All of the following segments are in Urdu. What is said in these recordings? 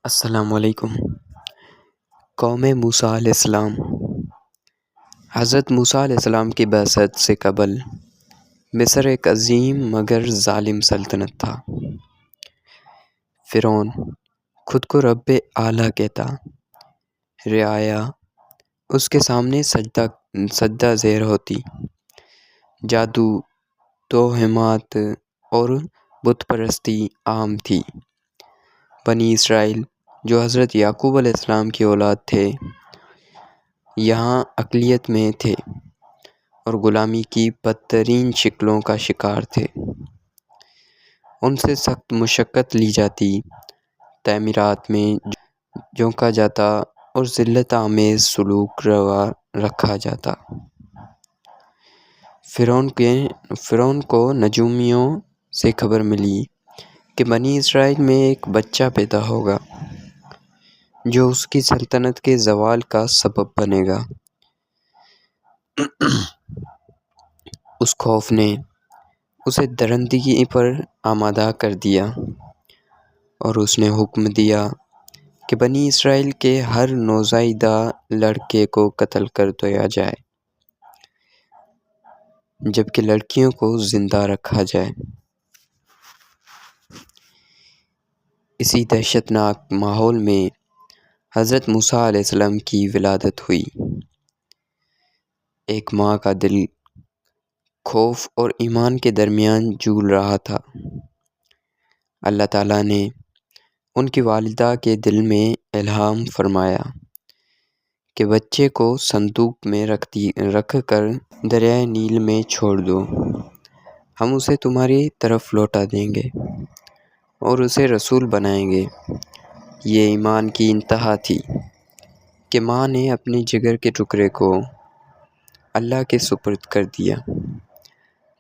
السلام علیکم۔ قوم موسیٰ علیہ السلام۔ حضرت موسیٰ علیہ السلام کی بعثت سے قبل مصر ایک عظیم مگر ظالم سلطنت تھا۔ فرعون خود کو رب اعلیٰ کہتا، رعایا اس کے سامنے سجدہ زیر ہوتی، جادو، توہمات اور بت پرستی عام تھی۔ بنی اسرائیل جو حضرت یعقوب علیہ السلام کی اولاد تھے، یہاں اقلیت میں تھے اور غلامی کی بدترین شکلوں کا شکار تھے۔ ان سے سخت مشقت لی جاتی، تعمیرات میں جھونکا جاتا اور ذلت آمیز سلوک روا رکھا جاتا۔ فرعون کو نجومیوں سے خبر ملی کہ بنی اسرائیل میں ایک بچہ پیدا ہوگا جو اس کی سلطنت کے زوال کا سبب بنے گا۔ اس خوف نے اسے درندگی پر آمادہ کر دیا اور اس نے حکم دیا کہ بنی اسرائیل کے ہر نوزائیدہ لڑکے کو قتل کر دیا جائے، جبکہ لڑکیوں کو زندہ رکھا جائے۔ اسی دہشت ناک ماحول میں حضرت موسیٰ علیہ السلام کی ولادت ہوئی۔ ایک ماں کا دل خوف اور ایمان کے درمیان جھول رہا تھا۔ اللہ تعالیٰ نے ان کی والدہ کے دل میں الہام فرمایا کہ بچے کو صندوق میں رکھ کر دریائے نیل میں چھوڑ دو، ہم اسے تمہاری طرف لوٹا دیں گے اور اسے رسول بنائیں گے۔ یہ ایمان کی انتہا تھی کہ ماں نے اپنے جگر کے ٹکڑے کو اللہ کے سپرد کر دیا۔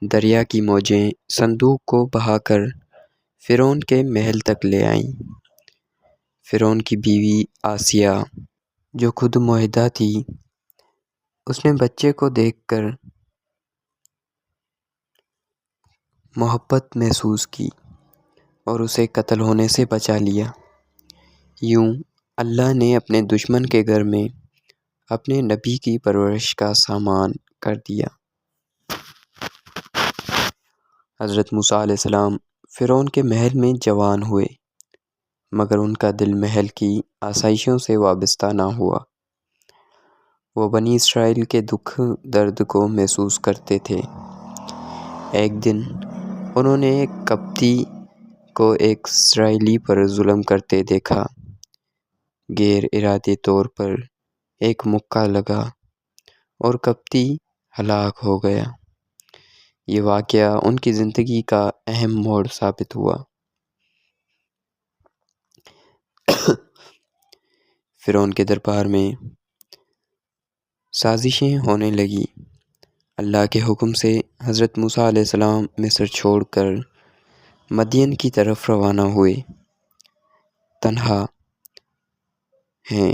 دریا کی موجیں صندوق کو بہا کر فرعون کے محل تک لے آئیں۔ فرعون کی بیوی آسیہ جو خود معاہدہ تھی، اس نے بچے کو دیکھ کر محبت محسوس کی اور اسے قتل ہونے سے بچا لیا۔ یوں اللہ نے اپنے دشمن کے گھر میں اپنے نبی کی پرورش کا سامان کر دیا۔ حضرت موسیٰ علیہ السلام فرعون کے محل میں جوان ہوئے، مگر ان کا دل محل کی آسائشوں سے وابستہ نہ ہوا۔ وہ بنی اسرائیل کے دکھ درد کو محسوس کرتے تھے۔ ایک دن انہوں نے ایک قبطی کو ایک اسرائیلی پر ظلم کرتے دیکھا۔ غیر ارادی طور پر ایک مکہ لگا اور قبطی ہلاک ہو گیا۔ یہ واقعہ ان کی زندگی کا اہم موڑ ثابت ہوا۔ فرعون کے دربار میں سازشیں ہونے لگی۔ اللہ کے حکم سے حضرت موسیٰ علیہ السلام مصر چھوڑ کر مدین کی طرف روانہ ہوئے۔ تنہا ہیں،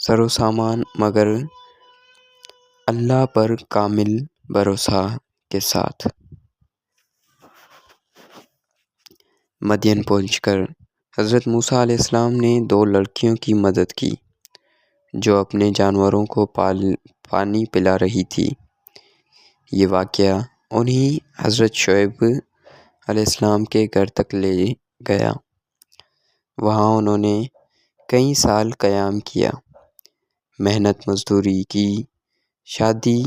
سر و سامان، مگر اللہ پر کامل بھروسہ کے ساتھ۔ مدین پہنچ کر حضرت موسیٰ علیہ السلام نے 2 لڑکیوں کی مدد کی جو اپنے جانوروں کو پانی پلا رہی تھی۔ یہ واقعہ انہیں حضرت شعیب علیہ السلام کے گھر تک لے گیا۔ وہاں انہوں نے کئی سال قیام کیا، محنت مزدوری کی، شادی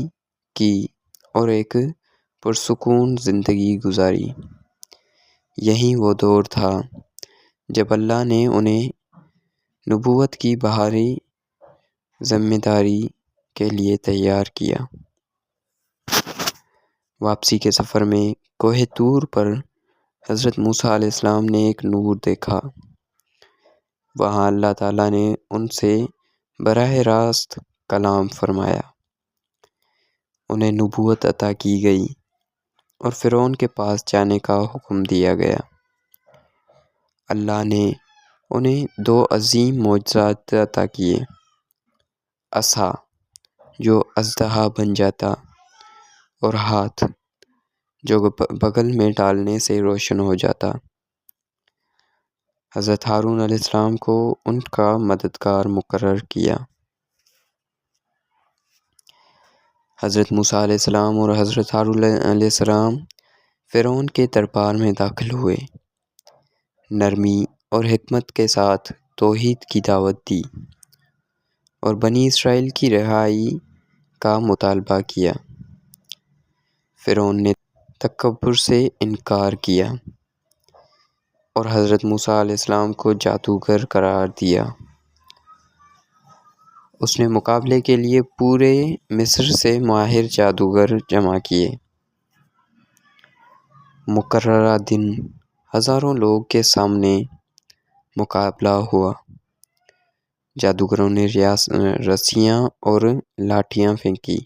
کی اور ایک پرسکون زندگی گزاری۔ یہی وہ دور تھا جب اللہ نے انہیں نبوت کی بھاری ذمہ داری کے لیے تیار کیا۔ واپسی کے سفر میں کوہ طور پر حضرت موسیٰ علیہ السلام نے ایک نور دیکھا۔ وہاں اللہ تعالیٰ نے ان سے براہ راست کلام فرمایا۔ انہیں نبوت عطا کی گئی اور فرعون کے پاس جانے کا حکم دیا گیا۔ اللہ نے انہیں 2 عظیم معجزات عطا کیے، عصا جو اژدہا بن جاتا اور ہاتھ جو بغل میں ڈالنے سے روشن ہو جاتا۔ حضرت ہارون علیہ السلام کو ان کا مددگار مقرر کیا۔ حضرت موسیٰ علیہ السلام اور حضرت ہارون علیہ السلام فرعون کے دربار میں داخل ہوئے، نرمی اور حکمت کے ساتھ توحید کی دعوت دی اور بنی اسرائیل کی رہائی کا مطالبہ کیا۔ فرعون نے تکبر سے انکار کیا اور حضرت موسیٰ علیہ السلام کو جادوگر قرار دیا۔ اس نے مقابلے کے لیے پورے مصر سے ماہر جادوگر جمع کیے۔ مقررہ دن ہزاروں لوگ کے سامنے مقابلہ ہوا۔ جادوگروں نے رسیاں اور لاٹھیاں پھینکی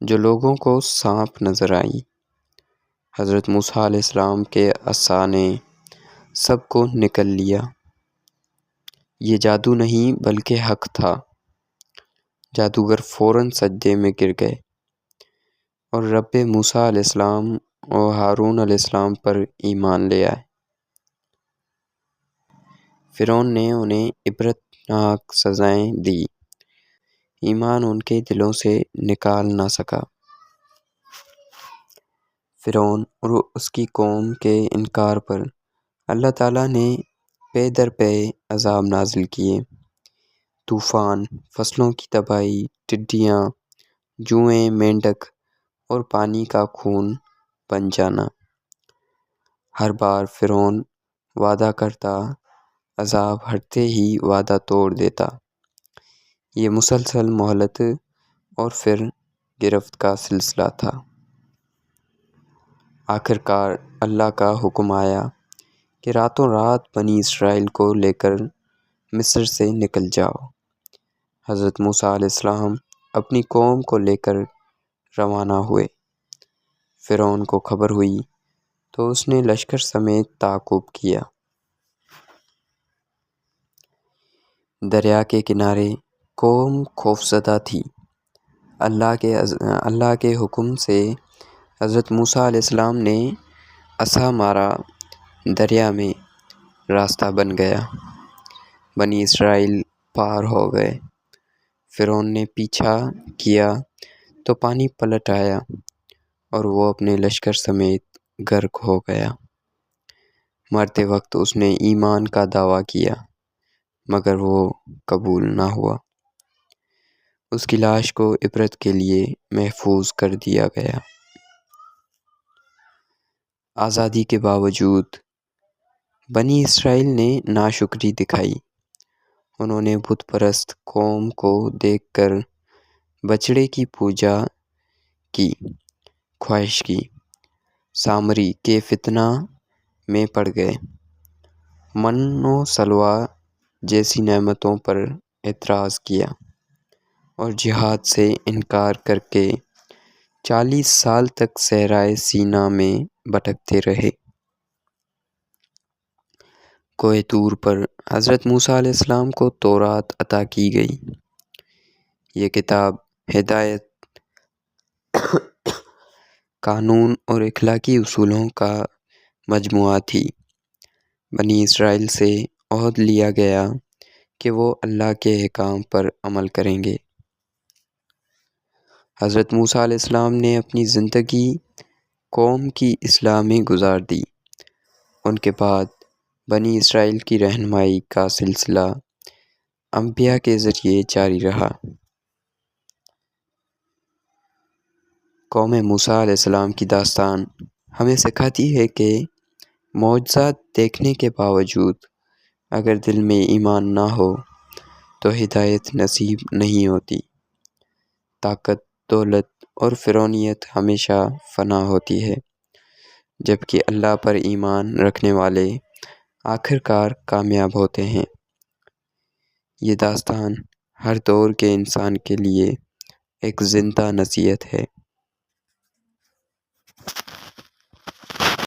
جو لوگوں کو سانپ نظر آئیں۔ حضرت موسیٰ علیہ السلام کے عصا نے سب کو نکل لیا۔ یہ جادو نہیں بلکہ حق تھا۔ جادوگر فوراً سجدے میں گر گئے اور رب موسیٰ علیہ السلام اور ہارون علیہ السلام پر ایمان لے آئے۔ فرعون نے انہیں عبرتناک سزائیں دی، ایمان ان کے دلوں سے نکال نہ سکا۔ فرعون اور اس کی قوم کے انکار پر اللہ تعالیٰ نے پے در پے عذاب نازل کیے۔ طوفان، فصلوں کی تباہی، ٹڈیاں، جوئیں، مینڈک اور پانی کا خون بن جانا۔ ہر بار فرعون وعدہ کرتا، عذاب ہٹتے ہی وعدہ توڑ دیتا۔ یہ مسلسل مہلت اور پھر گرفت کا سلسلہ تھا۔ آخر کار اللہ کا حکم آیا کہ راتوں رات بنی اسرائیل کو لے کر مصر سے نکل جاؤ۔ حضرت موسیٰ علیہ السلام اپنی قوم کو لے کر روانہ ہوئے۔ فرعون کو خبر ہوئی تو اس نے لشکر سمیت تعاقب کیا۔ دریا کے کنارے قوم خوفزدہ تھی۔ اللہ کے حکم سے حضرت موسیٰ علیہ السلام نے عصا مارا، دریا میں راستہ بن گیا، بنی اسرائیل پار ہو گئے۔ فرعون نے پیچھا کیا تو پانی پلٹ آیا اور وہ اپنے لشکر سمیت غرق ہو گیا۔ مرتے وقت اس نے ایمان کا دعویٰ کیا مگر وہ قبول نہ ہوا۔ اس کی لاش کو عبرت کے لیے محفوظ کر دیا گیا۔ آزادی کے باوجود بنی اسرائیل نے ناشکری دکھائی۔ انہوں نے بت پرست قوم کو دیکھ کر بچڑے کی پوجا کی خواہش کی، سامری کے فتنہ میں پڑ گئے، من و سلویٰ جیسی نعمتوں پر اعتراض کیا اور جہاد سے انکار کر کے 40 سال تک صحرائے سینا میں بھٹکتے رہے۔ کوہ طور پر حضرت موسیٰ علیہ السلام کو تورات عطا کی گئی۔ یہ کتاب ہدایت، قانون اور اخلاقی اصولوں کا مجموعہ تھی۔ بنی اسرائیل سے عہد لیا گیا کہ وہ اللہ کے احکام پر عمل کریں گے۔ حضرت موسیٰ علیہ السلام نے اپنی زندگی قوم کی اصلاح میں گزار دی۔ ان کے بعد بنی اسرائیل کی رہنمائی کا سلسلہ انبیاء کے ذریعے جاری رہا۔ قوم موسیٰ علیہ السلام کی داستان ہمیں سکھاتی ہے کہ معجزات دیکھنے کے باوجود اگر دل میں ایمان نہ ہو تو ہدایت نصیب نہیں ہوتی۔ طاقت، دولت اور فرعونیت ہمیشہ فنا ہوتی ہے، جبکہ اللہ پر ایمان رکھنے والے آخر کار کامیاب ہوتے ہیں۔ یہ داستان ہر دور کے انسان کے لیے ایک زندہ نصیحت ہے۔